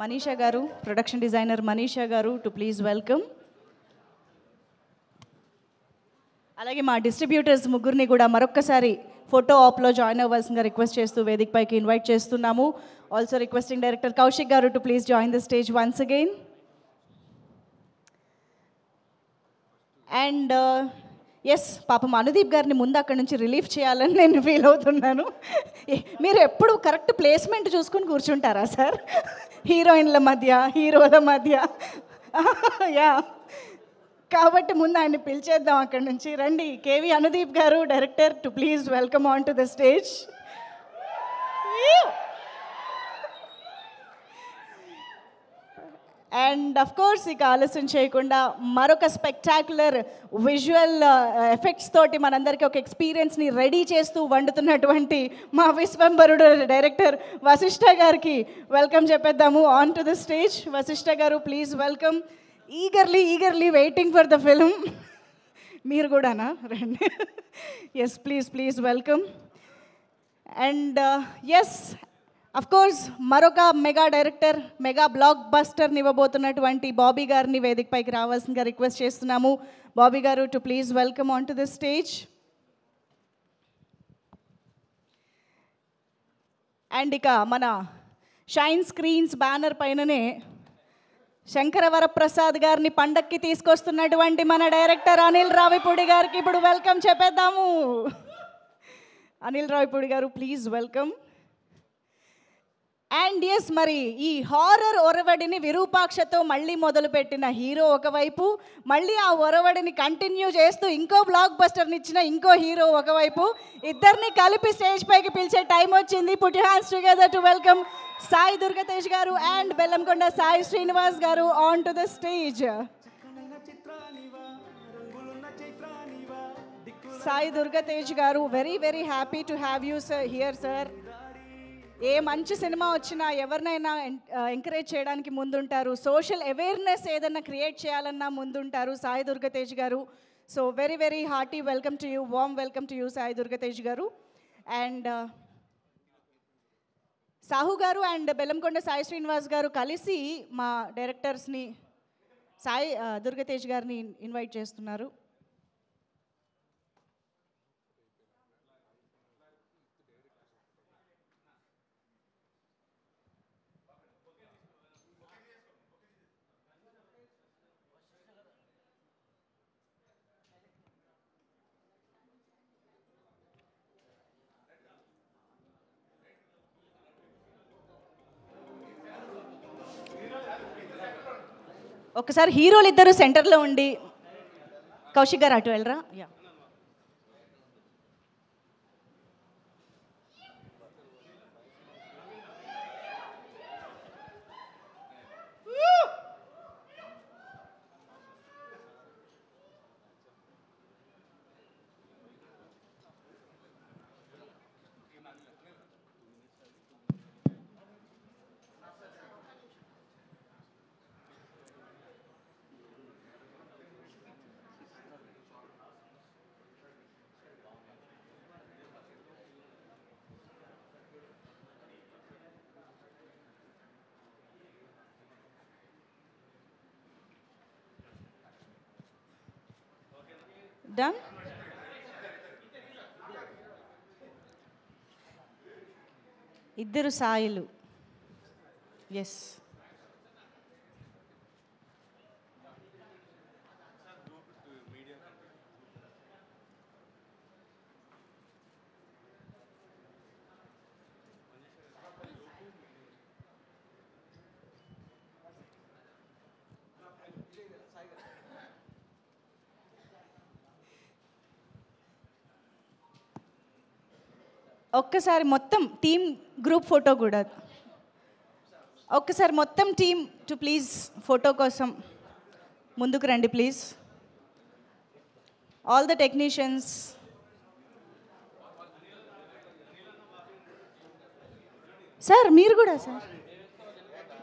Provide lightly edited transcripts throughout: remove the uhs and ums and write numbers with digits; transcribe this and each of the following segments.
మనీషా గారు, production designer Manisha గారు to please welcome. అలాగే మా డిస్ట్రిబ్యూటర్స్ ముగ్గురిని కూడా మరొక్కసారి ఫోటో ఆప్లో జాయిన్ అవ్వాల్సిందిగా రిక్వెస్ట్ చేస్తూ వేదిక పైకి ఇన్వైట్ చేస్తున్నాము. Also requesting director Kaushik garu to please join the stage once again. And yes, పాపం అనుదీప్ గారిని ముందు అక్కడి నుంచి రిలీఫ్ చేయాలని నేను ఫీల్ అవుతున్నాను. మీరు ఎప్పుడు కరెక్ట్ ప్లేస్మెంట్ చూసుకొని కూర్చుంటారా సార్? హీరోయిన్ల మధ్య, హీరోల మధ్య. యా, కాబట్టి ముందు ఆయన్ని పిలిచేద్దాం అక్కడి నుంచి. రండి కేవి అనుదీప్ గారు, director, to please welcome on to the stage. And of course ఇక ఆలస్యం చేయకుండా మరొక స్పెక్టాక్యులర్ విజువల్ ఎఫెక్ట్స్ తోటి మనందరికీ ఒక ఎక్స్పీరియన్స్ని రెడీ చేస్తూ వండుతున్నటువంటి మా విశ్వంబరుడు డైరెక్టర్ వశిష్ఠ గారికి వెల్కమ్ చెప్పేద్దాము on to the stage. Vashishta గారు please welcome. Eagerly waiting for the film. మీరు కూడానా? రండి. Yes, please welcome. And yes, of course మరొక మెగా డైరెక్టర్, మెగా బ్లాక్ బస్టర్ని ఇవ్వబోతున్నటువంటి బాబీ గారిని వేదిక పైకి రావాల్సిందిగా రిక్వెస్ట్ చేస్తున్నాము. బాబీ గారు to please welcome on to the stage. And ఇక మన షైన్ స్క్రీన్స్ బ్యానర్ పైననే శంకరవరప్రసాద్ గారిని పండక్కి తీసుకొస్తున్నటువంటి మన డైరెక్టర్ అనిల్ రావిపూడి గారికి ఇప్పుడు వెల్కమ్ చెప్పేద్దాము. అనిల్ రావిపూడి గారు ప్లీజ్ వెల్కమ్. అండ్ ఎస్, మరి ఈ హారర్ ఒరవడిని విరూపాక్షతో మళ్ళీ మొదలుపెట్టిన హీరో ఒకవైపు, మళ్ళీ ఆ ఒరవడిని కంటిన్యూ చేస్తూ ఇంకో బ్లాక్ బస్టర్ని ఇచ్చిన ఇంకో హీరో ఒకవైపు, ఇద్దరిని కలిపి స్టేజ్ పైకి పిలిచే టైం వచ్చింది. Put your hands together to welcome Sai Durgatej గారు అండ్ బెల్లంకొండ సాయి శ్రీనివాస్ గారు on to the stage. Sai Durgatej గారు, very happy to have you sir here sir. ఏ మంచి సినిమా వచ్చినా ఎవరినైనా ఎంకరేజ్ చేయడానికి ముందుంటారు. సోషల్ అవేర్నెస్ ఏదైనా క్రియేట్ చేయాలన్నా ముందుంటారు Sai Durgatej garu. So very hearty welcome to you, warm welcome to you Sai Durgatej గారు. అండ్ సాహు గారు అండ్ బెల్లంకొండ సాయి శ్రీనివాస్ గారు కలిసి మా డైరెక్టర్స్ని సాయి దుర్గతేజ్ గారిని ఇన్వైట్ చేస్తున్నారు. ఒకసారి హీరోలు ఇద్దరు సెంటర్లో ఉండి, కౌశిక్ గారు అటు వెళ్ళరా. Yeah, done. ఇద్దరు సాయిలు. ఎస్, ఒక్కసారి మొత్తం టీమ్ గ్రూప్ ఫోటో కూడా. ఒక్కసారి మొత్తం టీమ్ టు ప్లీజ్ ఫోటో కోసం ముందుకు రండి please. All the technicians. Sir మీరు కూడా సార్,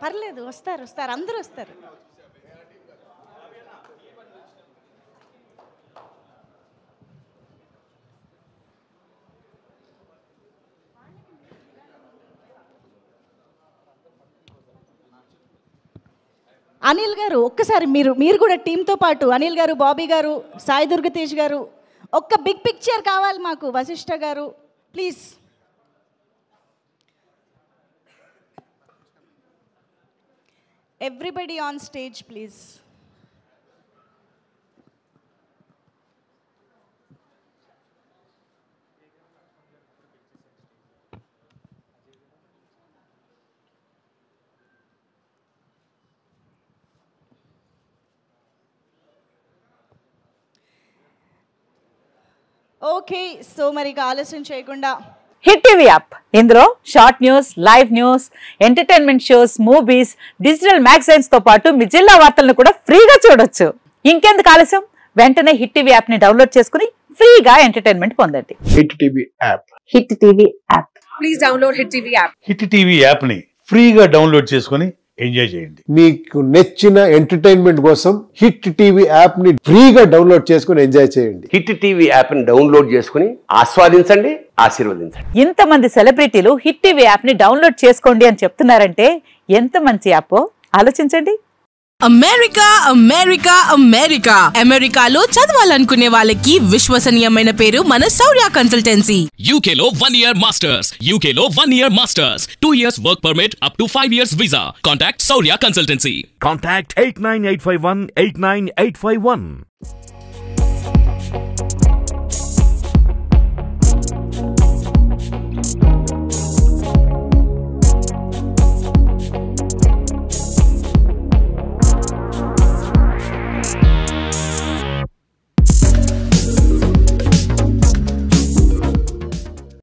పర్లేదు, వస్తారు అందరూ వస్తారు. అనిల్ గారు ఒక్కసారి మీరు కూడా టీంతో పాటు అనిల్ గారు, బాబీ గారు, సాయి దుర్గతేజ్ గారు ఒక్క బిగ్ పిక్చర్ కావాలి మాకు. వశిష్ఠ గారు please. Everybody on stage please. Okay, so మరి ఆలస్యం చేయకుండా హిట్ టీవీ యాప్, ఇందులో short news, live news, entertainment shows, movies, digital magazines తో పాటు మీ జిల్లా వార్తలను కూడా ఫ్రీగా చూడొచ్చు. ఇంకెందుకు ఆలస్యం, వెంటనే హిట్ టీవీ యాప్ ని డౌన్లోడ్ చేసుకుని ఫ్రీగా ఎంటర్టైన్మెంట్ పొందండి. Hit TV app. Hit TV app. Please download hit TV app. Hit TV app ని ఫ్రీగా డౌన్లోడ్ చేసుకుని ఎంజాయ్ చేయండి. మీకు నచ్చిన ఎంటర్టైన్మెంట్ కోసం హిట్ టీవీ యాప్ ని ఫ్రీగా డౌన్లోడ్ చేసుకుని ఎంజాయ్ చేయండి. హిట్ టీవీ యాప్ ని డౌన్లోడ్ చేసుకుని ఆస్వాదించండి, ఆశీర్వదించండి. ఇంతమంది సెలబ్రిటీలు హిట్ టీవీ యాప్ ని డౌన్లోడ్ చేసుకోండి అని చెప్తున్నారంటే ఎంత మంచి యాప్ ఆలోచించండి. అమెరికా అమెరికా అమెరికా అమెరికాలో చదవాలనుకునే వాళ్ళకి విశ్వసనీయమైన పేరు మన శౌర్య కన్సల్టెన్సీ. UK లో 1 year masters, UK లో 1 year masters, 2 years work permit up to 5 years visa. Contact Shaurya Consultancy. Contact 89851 89851.